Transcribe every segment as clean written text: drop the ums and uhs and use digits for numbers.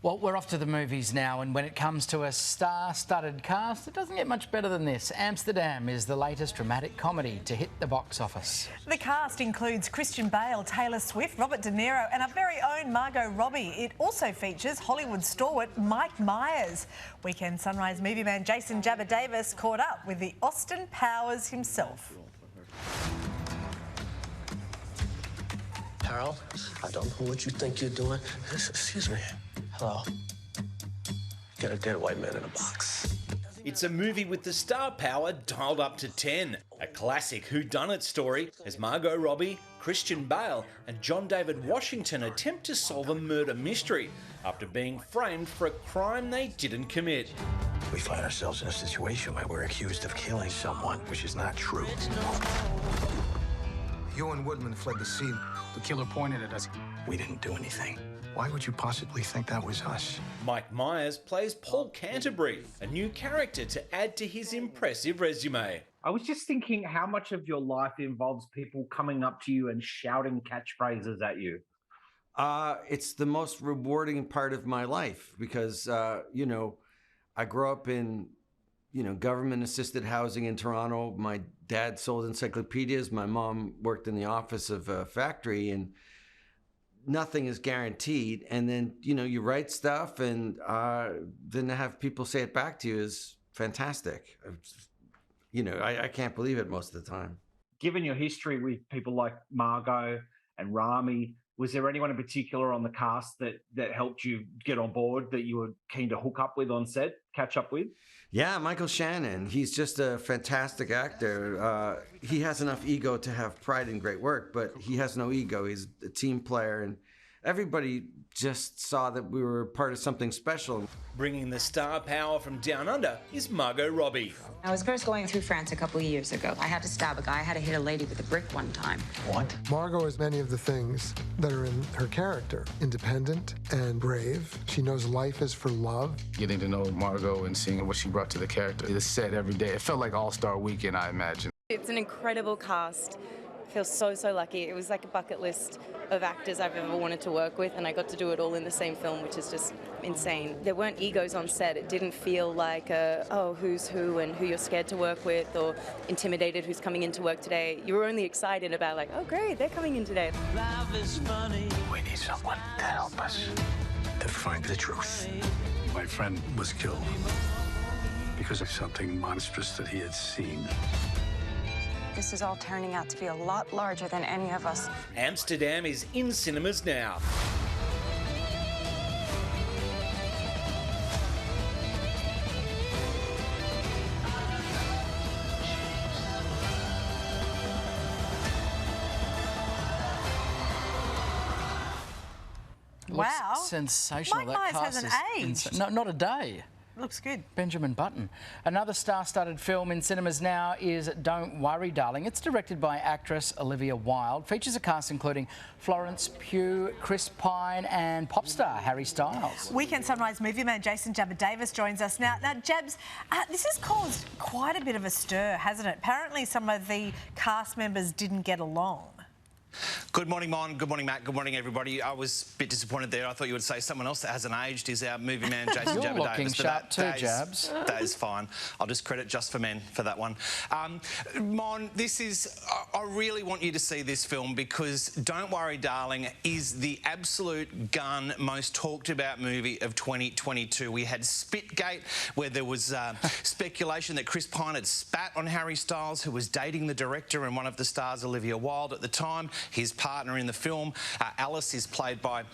Well, we're off to the movies now, and when it comes to a star-studded cast, it doesn't get much better than this. Amsterdam is the latest dramatic comedy to hit the box office. The cast includes Christian Bale, Taylor Swift, Robert De Niro and our very own Margot Robbie. It also features Hollywood stalwart Mike Myers. Weekend Sunrise movie man Jason Jabba Davis caught up with the Austin Powers himself. Carol, I don't know what you think you're doing. Excuse me. Hello. Got a dead white man in a box. It's a movie with the star power dialed up to 10. A classic whodunit story as Margot Robbie, Christian Bale and John David Washington attempt to solve a murder mystery after being framed for a crime they didn't commit. We find ourselves in a situation where we're accused of killing someone, which is not true. You and Woodman fled the scene. The killer pointed at us. We didn't do anything. Why would you possibly think that was us? Mike Myers plays Paul Canterbury, a new character to add to his impressive resume. I was just thinking how much of your life involves people coming up to you and shouting catchphrases at you. It's the most rewarding part of my life because, I grew up in, government-assisted housing in Toronto. My dad sold encyclopedias. My mom worked in the office of a factory, and nothing is guaranteed. And then, you write stuff, and then to have people say it back to you is fantastic. I can't believe it most of the time. Given your history with people like Margot and Rami, was there anyone in particular on the cast that helped you get on board, that you were keen to hook up with on set, catch up with? Yeah, Michael Shannon. He's just a fantastic actor. He has enough ego to have pride in great work, but he has no ego. He's a team player, and everybody just saw that we were part of something special. Bringing the star power from down under is Margot Robbie. I was first going through France a couple of years ago. I had to stab a guy. I had to hit a lady with a brick one time. What? Margot is many of the things that are in her character. Independent and brave. She knows life is for love. Getting to know Margot and seeing what she brought to the character, the set every day. It felt like All-Star Weekend, I imagine. It's an incredible cast. I feel so lucky. It was like a bucket list of actors I've ever wanted to work with, and I got to do it all in the same film, which is just insane. There weren't egos on set. It didn't feel like who's who and who you're scared to work with or intimidated who's coming into work today. You were only excited about oh great, they're coming in today. Life is funny. We need someone to help us to find the truth. My friend was killed because of something monstrous that he had seen. This is all turning out to be a lot larger than any of us. Amsterdam is in cinemas now. Wow. Looks sensational. Mike Myers hasn't aged. No, not a day. Looks good. Benjamin Button. Another star-studded film in cinemas now is Don't Worry, Darling. It's directed by actress Olivia Wilde. Features a cast including Florence Pugh, Chris Pine and pop star Harry Styles. Weekend Sunrise movie man Jason Jabba Davis joins us now. Now, Jabs, this has caused quite a bit of a stir, hasn't it? Apparently some of the cast members didn't get along. Good morning, Mon. Good morning, Matt. Good morning, everybody. I was a bit disappointed there. I thought you would say someone else that hasn't aged is our movie man, Jason You're Jabba looking Davis. sharp too, Jabs. That is fine. I'll just credit Just for Men for that one. Mon, this is... I really want you to see this film because Don't Worry, Darling is the absolute gun, most talked about movie of 2022. We had Spitgate, where there was speculation that Chris Pine had spat on Harry Styles, who was dating the director and one of the stars, Olivia Wilde, at the time. His partner in the film, Alice, is played by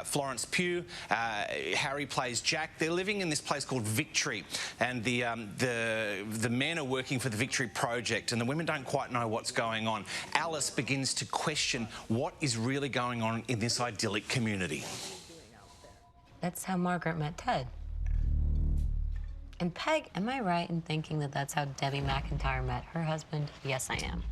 Florence Pugh. Harry plays Jack. They're living in this place called Victory, and the men are working for the Victory Project, and the women don't quite know what's going on. Alice begins to question what is really going on in this idyllic community. That's how Margaret met Ted. And Peg, am I right in thinking that that's how Debbie McIntyre met her husband? Yes, I am.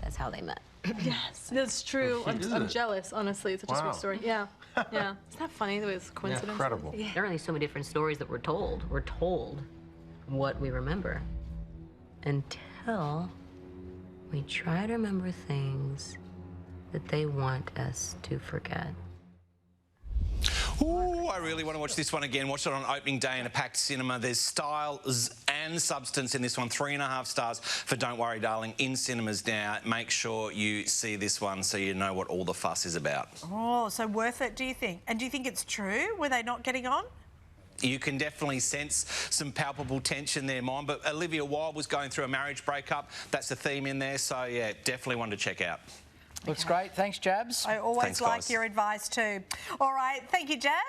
That's how they met. Yes, that's true. I'm jealous, honestly. It's such a sweet story. Yeah. Yeah. Isn't that funny the way it's coincidence? Yeah, incredible. Yeah. There are only so many different stories that we're told. We're told what we remember until we try to remember things that they want us to forget. Ooh, I really want to watch this one again. Watch it on opening day in a packed cinema. There's style and substance in this one. 3.5 stars for Don't Worry Darling in cinemas now. Make sure you see this one so you know what all the fuss is about. Oh, so worth it, do you think? And do you think it's true? Were they not getting on? You can definitely sense some palpable tension there, Mon. But Olivia Wilde was going through a marriage breakup. That's the theme in there. So, yeah, definitely one to check out. Looks great. Thanks, Jabs. I always like your advice too. All right. Thank you, Jab.